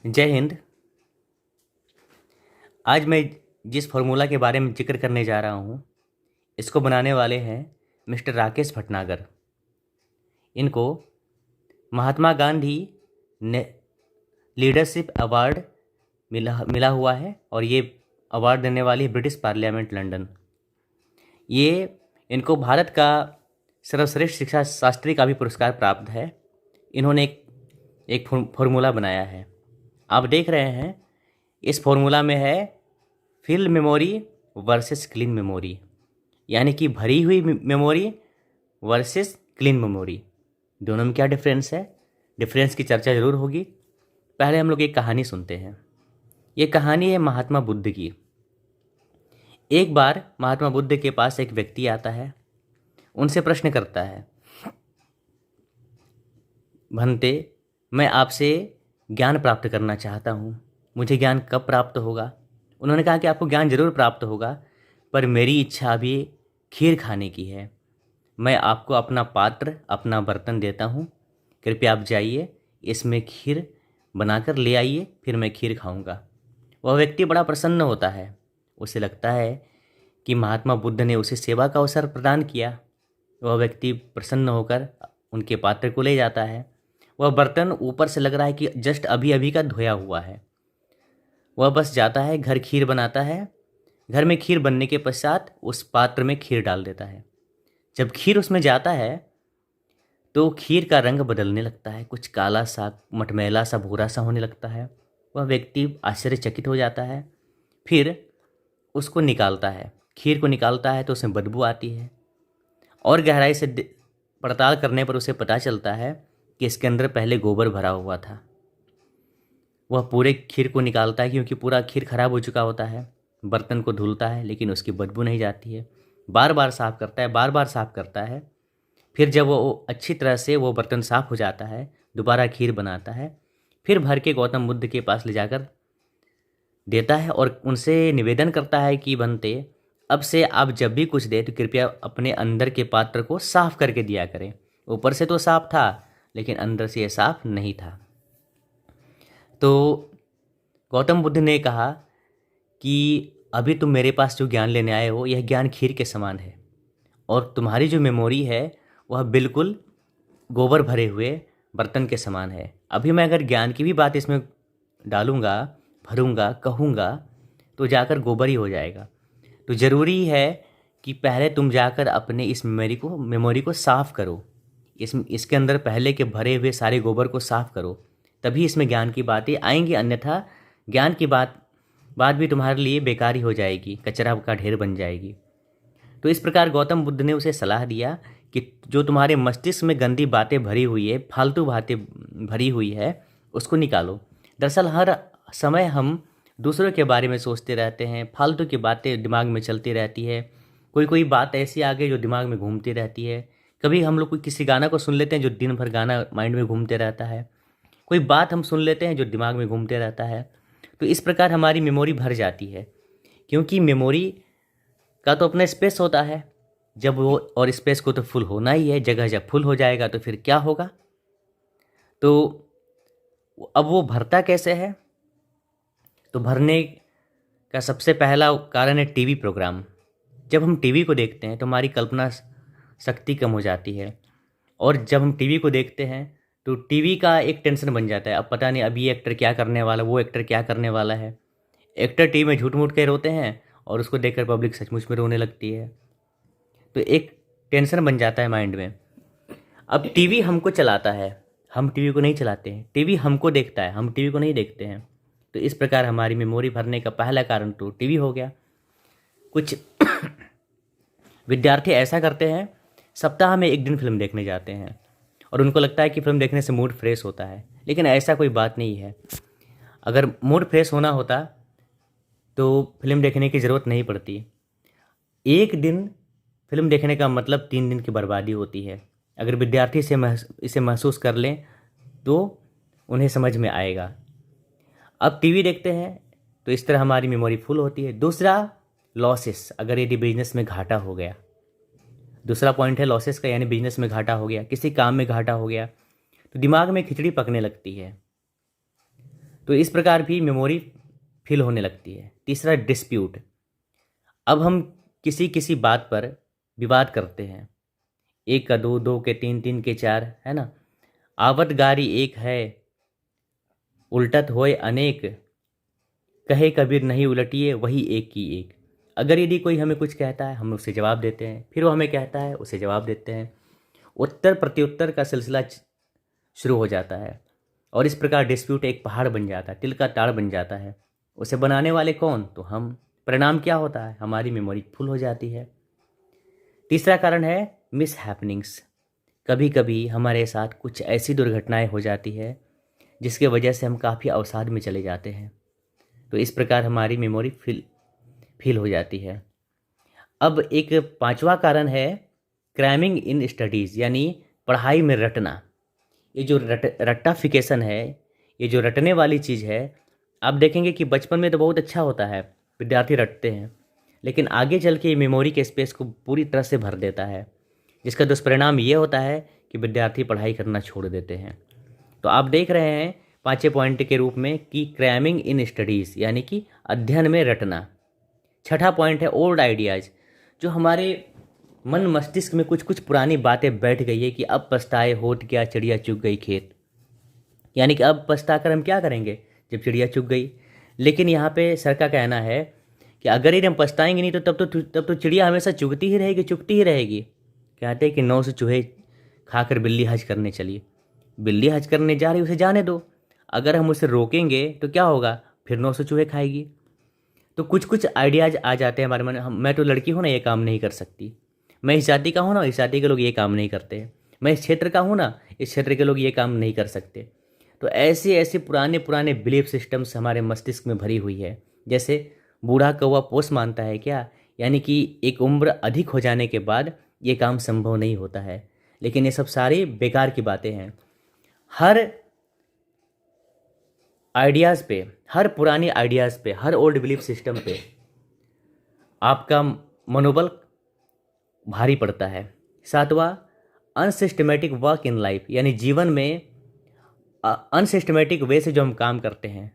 जय हिंद। आज मैं जिस फार्मूला के बारे में जिक्र करने जा रहा हूँ, इसको बनाने वाले हैं मिस्टर राकेश भटनागर। इनको महात्मा गांधी ने लीडरशिप अवार्ड मिला हुआ है और ये अवार्ड देने वाली है ब्रिटिश पार्लियामेंट लंदन। ये इनको भारत का सर्वश्रेष्ठ शिक्षा शास्त्री का भी पुरस्कार प्राप्त है। इन्होंने एक फार्मूला बनाया है। आप देख रहे हैं, इस फार्मूला में है fill memory versus clean memory, यानी कि भरी हुई मेमोरी वर्सेस क्लीन मेमोरी। दोनों में क्या डिफरेंस है? डिफरेंस की चर्चा ज़रूर होगी। पहले हम लोग एक कहानी सुनते हैं। ये कहानी है महात्मा बुद्ध की। एक बार महात्मा बुद्ध के पास एक व्यक्ति आता है, उनसे प्रश्न करता है, भंते, मैं आपसे ज्ञान प्राप्त करना चाहता हूँ, मुझे ज्ञान कब प्राप्त होगा? उन्होंने कहा कि आपको ज्ञान जरूर प्राप्त होगा, पर मेरी इच्छा अभी खीर खाने की है। मैं आपको अपना पात्र, अपना बर्तन देता हूँ, कृपया आप जाइए, इसमें खीर बनाकर ले आइए, फिर मैं खीर खाऊंगा। वह व्यक्ति बड़ा प्रसन्न होता है। उसे लगता है कि महात्मा बुद्ध ने उसे सेवा का अवसर प्रदान किया। वह व्यक्ति प्रसन्न होकर उनके पात्र को ले जाता है। वह बर्तन ऊपर से लग रहा है कि जस्ट अभी अभी का धोया हुआ है। वह बस जाता है, घर खीर बनाता है। घर में खीर बनने के पश्चात उस पात्र में खीर डाल देता है। जब खीर उसमें जाता है तो खीर का रंग बदलने लगता है, कुछ काला सा, मटमैला सा, भूरा सा होने लगता है। वह व्यक्ति आश्चर्यचकित हो जाता है। फिर उसको निकालता है, खीर को निकालता है तो उसमें बदबू आती है और गहराई से पड़ताल करने पर उसे पता चलता है कि इसके अंदर पहले गोबर भरा हुआ था। वह पूरे खीर को निकालता है क्योंकि पूरा खीर खराब हो चुका होता है। बर्तन को धुलता है लेकिन उसकी बदबू नहीं जाती है। बार बार साफ़ करता है, बार बार साफ़ करता है। फिर जब वो अच्छी तरह से वो बर्तन साफ़ हो जाता है, दोबारा खीर बनाता है। फिर भर के गौतम बुद्ध के पास ले जाकर देता है और उनसे निवेदन करता है कि बनते, अब से आप जब भी कुछ दे तो कृपया अपने अंदर के पात्र को साफ़ करके दिया करें। ऊपर से तो साफ़ था लेकिन अंदर से ये साफ़ नहीं था। तो गौतम बुद्ध ने कहा कि अभी तुम मेरे पास जो ज्ञान लेने आए हो, यह ज्ञान खीर के समान है और तुम्हारी जो मेमोरी है वह बिल्कुल गोबर भरे हुए बर्तन के समान है। अभी मैं अगर ज्ञान की भी बात इसमें डालूँगा, भरूँगा, कहूँगा तो जाकर गोबर ही हो जाएगा। तो ज़रूरी है कि पहले तुम जाकर अपने इस मेमोरी को साफ़ करो। इसके अंदर पहले के भरे हुए सारे गोबर को साफ़ करो, तभी इसमें ज्ञान की बातें आएंगी, अन्यथा ज्ञान की बात भी तुम्हारे लिए बेकार ही हो जाएगी, कचरा का ढेर बन जाएगी। तो इस प्रकार गौतम बुद्ध ने उसे सलाह दिया कि जो तुम्हारे मस्तिष्क में गंदी बातें भरी हुई है, फालतू बातें भरी हुई है, उसको निकालो। दरअसल हर समय हम दूसरों के बारे में सोचते रहते हैं, फालतू की बातें दिमाग में चलती रहती है। कोई कोई बात ऐसी आ गई जो दिमाग में घूमती रहती है। कभी हम लोग कोई किसी गाना को सुन लेते हैं जो दिन भर गाना माइंड में घूमते रहता है। कोई बात हम सुन लेते हैं जो दिमाग में घूमते रहता है। तो इस प्रकार हमारी मेमोरी भर जाती है, क्योंकि मेमोरी का तो अपना स्पेस होता है जब वो, और स्पेस को तो फुल होना ही है। जगह जब फुल हो जाएगा तो फिर क्या होगा? तो अब वो भरता कैसे है? तो भरने का सबसे पहला कारण है टीवी प्रोग्राम। जब हम टीवी को देखते हैं तो हमारी कल्पना शक्ति कम हो जाती है, और जब हम टीवी को देखते हैं तो टीवी का एक टेंशन बन जाता है। अब पता नहीं अभी ये एक्टर क्या करने वाला, वो एक्टर क्या करने वाला है। एक्टर टीवी में झूठ मूठ के रोते हैं और उसको देखकर पब्लिक सचमुच में रोने लगती है। तो एक टेंशन बन जाता है माइंड में। अब टीवी हमको चलाता है, हम टीवी को नहीं चलाते हैं। टीवी हमको देखता है, हम टीवी को नहीं देखते हैं। तो इस प्रकार हमारी मेमोरी भरने का पहला कारण तो टीवी हो गया। कुछ विद्यार्थी ऐसा करते हैं, सप्ताह में एक दिन फिल्म देखने जाते हैं और उनको लगता है कि फिल्म देखने से मूड फ्रेश होता है, लेकिन ऐसा कोई बात नहीं है। अगर मूड फ्रेश होना होता तो फिल्म देखने की ज़रूरत नहीं पड़ती। एक दिन फिल्म देखने का मतलब 3 दिन की बर्बादी होती है। अगर विद्यार्थी इसे महसूस कर लें तो उन्हें समझ में आएगा। अब टीवी देखते हैं तो इस तरह हमारी मेमोरी फुल होती है। दूसरा, लॉसेस। अगर यदि बिजनेस में घाटा हो गया, दूसरा पॉइंट है लॉसेस का, यानी बिजनेस में घाटा हो गया, किसी काम में घाटा हो गया, तो दिमाग में खिचड़ी पकने लगती है। तो इस प्रकार भी मेमोरी फिल होने लगती है। तीसरा, डिस्प्यूट। अब हम किसी किसी बात पर विवाद करते हैं, एक का दो, दो के तीन, तीन के चार, है ना। आवत गारी एक है, उल्टत होए अनेक, कहे कबीर नहीं उलटिए वही एक की एक। अगर यदि कोई हमें कुछ कहता है, हम उसे जवाब देते हैं, फिर वो हमें कहता है, उसे जवाब देते हैं। उत्तर प्रत्युत्तर का सिलसिला शुरू हो जाता है और इस प्रकार डिस्प्यूट एक पहाड़ बन जाता है, तिल का ताड़ बन जाता है। उसे बनाने वाले कौन? तो हम। परिणाम क्या होता है? हमारी मेमोरी फुल हो जाती है। तीसरा कारण है मिस हैपनिंग्स। कभी कभी हमारे साथ कुछ ऐसी दुर्घटनाएं हो जाती है जिसके वजह से हम काफ़ी अवसाद में चले जाते हैं, तो इस प्रकार हमारी मेमोरी फील हो जाती है। अब एक पांचवा कारण है क्रैमिंग इन स्टडीज़, यानी पढ़ाई में रटना। ये जो रट्टाफिकेशन है, ये जो रटने वाली चीज़ है, आप देखेंगे कि बचपन में तो बहुत अच्छा होता है, विद्यार्थी रटते हैं, लेकिन आगे चल के मेमोरी के स्पेस को पूरी तरह से भर देता है, जिसका दुष्परिणाम ये होता है कि विद्यार्थी पढ़ाई करना छोड़ देते हैं। तो आप देख रहे हैं पांचवें पॉइंट के रूप में कि क्रैमिंग इन स्टडीज़, यानी कि अध्ययन में रटना। छठा पॉइंट है ओल्ड आइडियाज़। जो हमारे मन मस्तिष्क में कुछ कुछ पुरानी बातें बैठ गई है कि अब पछताए होत क्या चिड़िया चुग गई खेत, यानी कि अब पछता कर हम क्या करेंगे जब चिड़िया चुग गई। लेकिन यहाँ पे सर का कहना है कि अगर यदि हम पछताएंगे नहीं तो तब तो चिड़िया हमेशा चुगती ही रहेगी, चुगती ही रहेगी। कहते हैं कि 9 से चूहे खाकर बिल्ली हज करने चली। बिल्ली हज करने जा रही, उसे जाने दो। अगर हम उसे रोकेंगे तो क्या होगा? फिर 9 से चूहे खाएगी। तो कुछ कुछ आइडियाज आ जाते हैं हमारे मन में। मैं तो लड़की हूँ ना, ये काम नहीं कर सकती। मैं इस जाति का हूँ ना, इस जाति के लोग ये काम नहीं करते। मैं इस क्षेत्र का हूँ ना, इस क्षेत्र के लोग ये काम नहीं कर सकते। तो ऐसे ऐसे पुराने पुराने बिलीफ सिस्टम्स हमारे मस्तिष्क में भरी हुई है। जैसे बूढ़ा कौवा पोस मानता है क्या, यानी कि एक उम्र अधिक हो जाने के बाद ये काम संभव नहीं होता है। लेकिन ये सब सारी बेकार की बातें हैं। हर आइडियाज़ पे, हर पुरानी आइडियाज़ पे, हर ओल्ड बिलीफ सिस्टम पे आपका मनोबल भारी पड़ता है। सातवां, अनसिस्टमेटिक वर्क इन लाइफ, यानी जीवन में अनसिस्टमेटिक वे से जो हम काम करते हैं,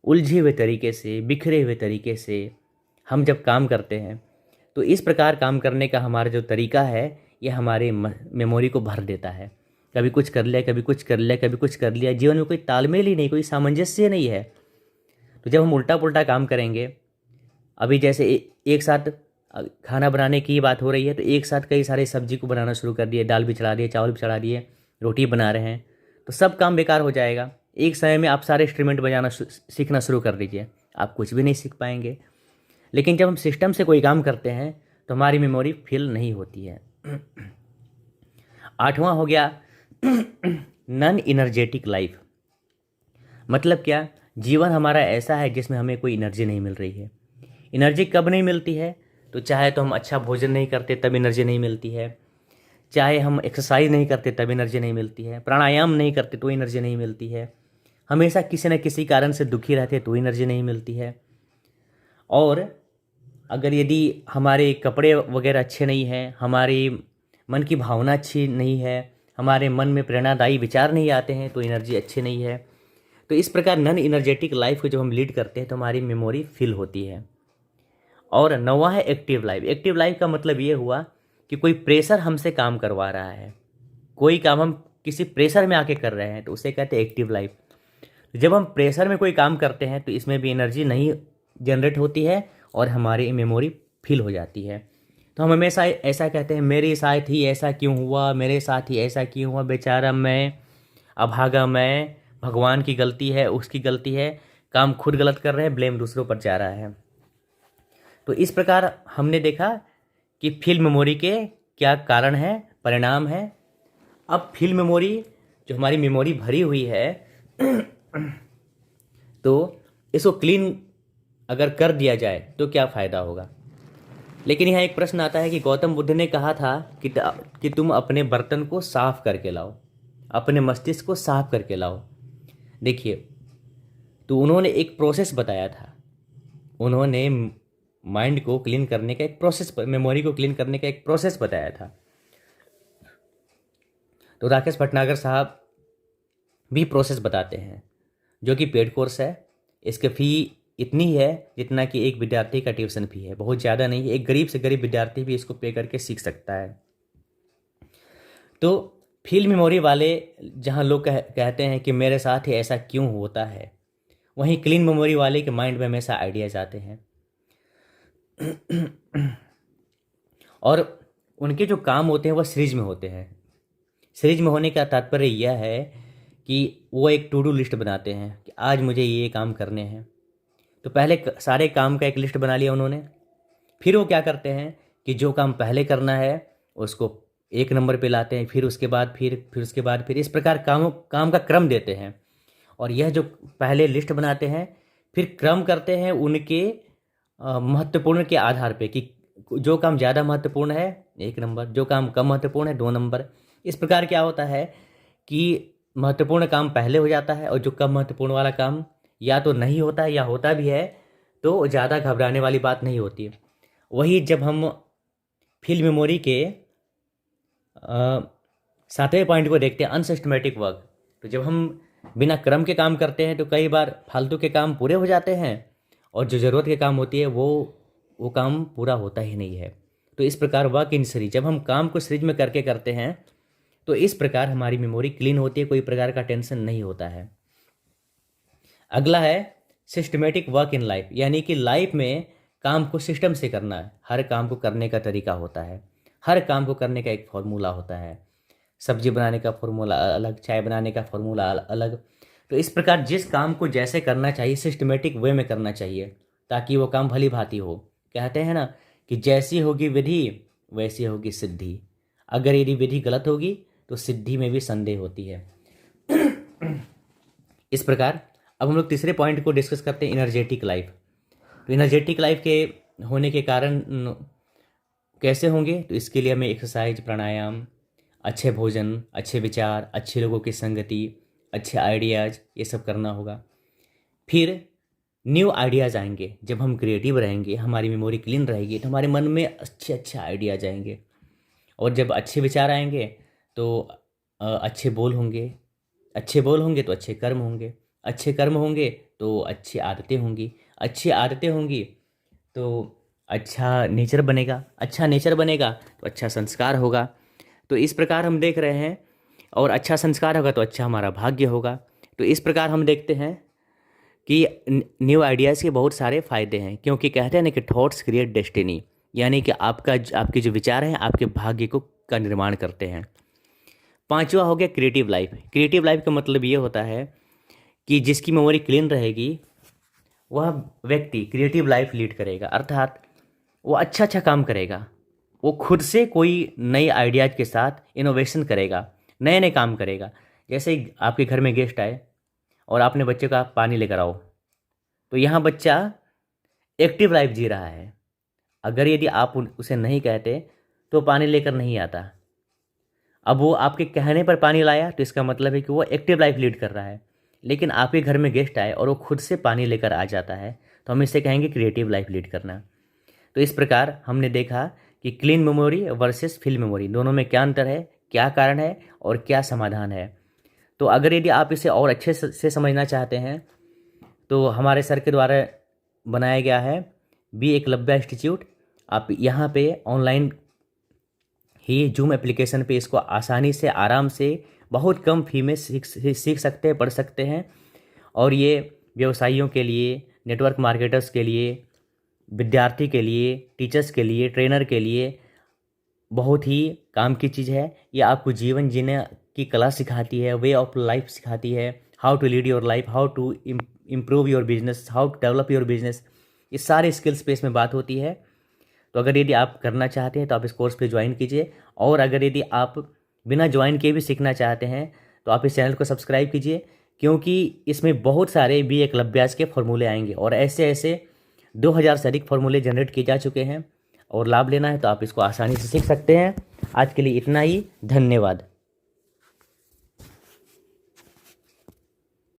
उलझे हुए तरीके से, बिखरे हुए तरीके से हम जब काम करते हैं, तो इस प्रकार काम करने का हमारा जो तरीका है ये हमारे मेमोरी को भर देता है। कभी कुछ कर लिया, कभी कुछ कर लिया, कभी कुछ कर लिया। जीवन में कोई तालमेल ही नहीं, कोई सामंजस्य नहीं है। तो जब हम उल्टा पुल्टा काम करेंगे, अभी जैसे एक साथ खाना बनाने की बात हो रही है, तो एक साथ कई सारे सब्जी को बनाना शुरू कर दिए, दाल भी चढ़ा दिए, चावल भी चढ़ा दिए, रोटी बना रहे हैं, तो सब काम बेकार हो जाएगा। एक समय में आप सारे इंस्ट्रूमेंट बजाना सीखना शुरू कर दीजिए, आप कुछ भी नहीं सीख पाएंगे। लेकिन जब हम सिस्टम से कोई काम करते हैं तो हमारी मेमोरी फिल नहीं होती है। आठवां हो गया नॉन इनर्जेटिक लाइफ। मतलब क्या? जीवन हमारा ऐसा है जिसमें हमें कोई एनर्जी नहीं मिल रही है। एनर्जी कब नहीं मिलती है? तो चाहे तो हम अच्छा भोजन नहीं करते तब एनर्जी नहीं मिलती है, चाहे हम एक्सरसाइज नहीं करते तब एनर्जी नहीं मिलती है, प्राणायाम नहीं करते तो एनर्जी नहीं मिलती है, हमेशा किसी न किसी कारण से दुखी रहते तो एनर्जी नहीं मिलती है। और अगर यदि हमारे कपड़े वगैरह अच्छे नहीं हैं, हमारी मन की भावना अच्छी नहीं है, हमारे मन में प्रेरणादायी विचार नहीं आते हैं, तो एनर्जी अच्छी नहीं है। तो इस प्रकार नॉन एनर्जेटिक लाइफ को जब हम लीड करते हैं तो हमारी मेमोरी फिल होती है। और नौवां है एक्टिव लाइफ। एक्टिव लाइफ का मतलब ये हुआ कि कोई प्रेशर हमसे काम करवा रहा है, कोई काम हम किसी प्रेशर में आके कर रहे हैं, तो उसे कहते हैं एक्टिव लाइफ। जब हम प्रेशर में कोई काम करते हैं तो इसमें भी एनर्जी नहीं जनरेट होती है और हमारी मेमोरी फिल हो जाती है। तो हम हमेशा ऐसा कहते हैं, मेरे साथ ही ऐसा क्यों हुआ, मेरे साथ ही ऐसा क्यों हुआ, बेचारा मैं, अभागा मैं, भगवान की गलती है, उसकी गलती है, काम खुद गलत कर रहे हैं, ब्लेम दूसरों पर जा रहा है। तो इस प्रकार हमने देखा कि फील मेमोरी के क्या कारण है, परिणाम है। अब फील मेमोरी, जो हमारी मेमोरी भरी हुई है, तो इसको क्लीन अगर कर दिया जाए तो क्या फ़ायदा होगा। लेकिन यहाँ एक प्रश्न आता है कि गौतम बुद्ध ने कहा था कि तुम अपने बर्तन को साफ करके लाओ, अपने मस्तिष्क को साफ करके लाओ। देखिए, तो उन्होंने एक प्रोसेस बताया था, उन्होंने माइंड को क्लीन करने का एक प्रोसेस, मेमोरी को क्लीन करने का एक प्रोसेस बताया था। तो राकेश भटनागर साहब भी प्रोसेस बताते हैं। जो कि पेड कोर्स है। इसकी फ़ी इतनी है जितना कि एक विद्यार्थी का ट्यूशन फ़ी है, बहुत ज़्यादा नहीं है। एक गरीब से गरीब विद्यार्थी भी इसको पे करके सीख सकता है। तो फील्ड मेमोरी वाले जहाँ लोग कहते हैं कि मेरे साथ ही ऐसा क्यों होता है, वहीं क्लीन मेमोरी वाले के माइंड में हमेशा आइडियाज़ आते हैं। और उनके जो काम होते हैं वह सीरीज में होते हैं। सीरीज में होने का तात्पर्य यह है कि वो एक टू डू लिस्ट बनाते हैं कि आज मुझे ये काम करने हैं। तो पहले सारे काम का एक लिस्ट बना लिया उन्होंने, फिर वो क्या करते हैं कि जो काम पहले करना है उसको 1 नंबर पे लाते हैं, फिर उसके बाद फिर उसके बाद फिर, इस प्रकार काम का क्रम देते हैं। और यह जो पहले लिस्ट बनाते हैं फिर क्रम करते हैं उनके महत्वपूर्ण के आधार पे कि जो काम ज़्यादा महत्वपूर्ण है 1 नंबर, जो काम कम महत्वपूर्ण है 2 नंबर। इस प्रकार क्या होता है कि महत्वपूर्ण काम पहले हो जाता है और जो कम महत्वपूर्ण वाला काम या तो नहीं होता है या होता भी है तो ज़्यादा घबराने वाली बात नहीं होती। वही जब हम फील्ड मेमोरी के 7वें पॉइंट को देखते हैं, अनसिस्टमेटिक वर्क, तो जब हम बिना क्रम के काम करते हैं तो कई बार फालतू के काम पूरे हो जाते हैं और जो ज़रूरत के काम होती है वो काम पूरा होता ही नहीं है। तो इस प्रकार वर्क इन सीरीज, जब हम काम को सीरीज में करके करते हैं तो इस प्रकार हमारी मेमोरी क्लीन होती है, कोई प्रकार का टेंशन नहीं होता है। अगला है सिस्टमेटिक वर्क इन लाइफ, यानी कि लाइफ में काम को सिस्टम से करना है। हर काम को करने का तरीका होता है, हर काम को करने का एक फॉर्मूला होता है। सब्जी बनाने का फॉर्मूला अलग, चाय बनाने का फॉर्मूला अलग। तो इस प्रकार जिस काम को जैसे करना चाहिए सिस्टमेटिक वे में करना चाहिए ताकि वो काम भली भांति हो। कहते हैं ना कि जैसी होगी विधि वैसी होगी सिद्धि। अगर यदि विधि गलत होगी तो सिद्धि में भी संदेह होती है। इस प्रकार अब हम लोग तीसरे पॉइंट को डिस्कस करते हैं, एनर्जेटिक लाइफ। तो एनर्जेटिक लाइफ के होने के कारण कैसे होंगे, तो इसके लिए हमें एक्सरसाइज, प्राणायाम, अच्छे भोजन, अच्छे विचार, अच्छे लोगों की संगति, अच्छे आइडियाज़, ये सब करना होगा। फिर न्यू आइडियाज़ आएंगे। जब हम क्रिएटिव रहेंगे, हमारी मेमोरी क्लीन रहेगी तो हमारे मन में अच्छे अच्छे आइडियाज़ आएंगे। और जब अच्छे विचार आएंगे तो अच्छे बोल होंगे, अच्छे बोल होंगे तो अच्छे कर्म होंगे, अच्छे कर्म होंगे तो अच्छी आदतें होंगी, अच्छी आदतें होंगी तो अच्छा नेचर बनेगा, अच्छा नेचर बनेगा तो अच्छा संस्कार होगा। तो इस प्रकार हम देख रहे हैं, और अच्छा संस्कार होगा तो अच्छा हमारा भाग्य होगा। तो इस प्रकार हम देखते हैं कि न्यू आइडियाज़ के बहुत सारे फ़ायदे हैं, क्योंकि कहते हैं ना कि थॉट्स क्रिएट डेस्टिनी, यानी कि आपके जो विचार हैं आपके भाग्य का निर्माण करते हैं। 5वां हो गया क्रिएटिव लाइफ। क्रिएटिव लाइफ का मतलब ये होता है कि जिसकी मेमोरी क्लीन रहेगी वह व्यक्ति क्रिएटिव लाइफ लीड करेगा, अर्थात वो अच्छा काम करेगा। वो खुद से कोई नई आइडियाज़ के साथ इनोवेशन करेगा, नए नए काम करेगा। जैसे आपके घर में गेस्ट आए और आपने बच्चे का पानी लेकर आओ, तो यहाँ बच्चा एक्टिव लाइफ जी रहा है। अगर यदि आप उसे नहीं कहते तो पानी लेकर नहीं आता। अब वो आपके कहने पर पानी लाया तो इसका मतलब है कि वो एक्टिव लाइफ लीड कर रहा है। लेकिन आपके घर में गेस्ट आए और वो खुद से पानी लेकर आ जाता है तो हम इसे कहेंगे क्रिएटिव लाइफ लीड करना। तो इस प्रकार हमने देखा कि clean memory versus field memory, दोनों में क्या अंतर है, क्या कारण है और क्या समाधान है। तो अगर यदि आप इसे और अच्छे से समझना चाहते हैं तो हमारे सर के द्वारा बनाया गया है बी एकलव्य इंस्टीट्यूट। आप यहाँ पे ऑनलाइन ही जूम एप्लीकेशन पे इसको आसानी से, आराम से, बहुत कम फी में सीख सकते हैं, पढ़ सकते हैं। और ये व्यवसायियों के लिए, नेटवर्क मार्केटर्स के लिए, विद्यार्थी के लिए, टीचर्स के लिए, ट्रेनर के लिए बहुत ही काम की चीज़ है। ये आपको जीवन जीने की कला सिखाती है, वे ऑफ लाइफ सिखाती है, how to lead your life, how to improve your business, how to develop your business. ये सारे स्किल्स पे इसमें बात होती है। तो अगर यदि आप करना चाहते हैं तो आप इस कोर्स पे ज्वाइन कीजिए, और अगर यदि आप बिना ज्वाइन किए भी सीखना चाहते हैं तो आप इस चैनल को सब्सक्राइब कीजिए, क्योंकि इसमें बहुत सारे बी एकलव्यास के फॉर्मूले आएंगे और ऐसे 2000 से अधिक फॉर्मूले जनरेट किए जा चुके हैं। और लाभ लेना है तो आप इसको आसानी से सीख सकते हैं। आज के लिए इतना ही, धन्यवाद।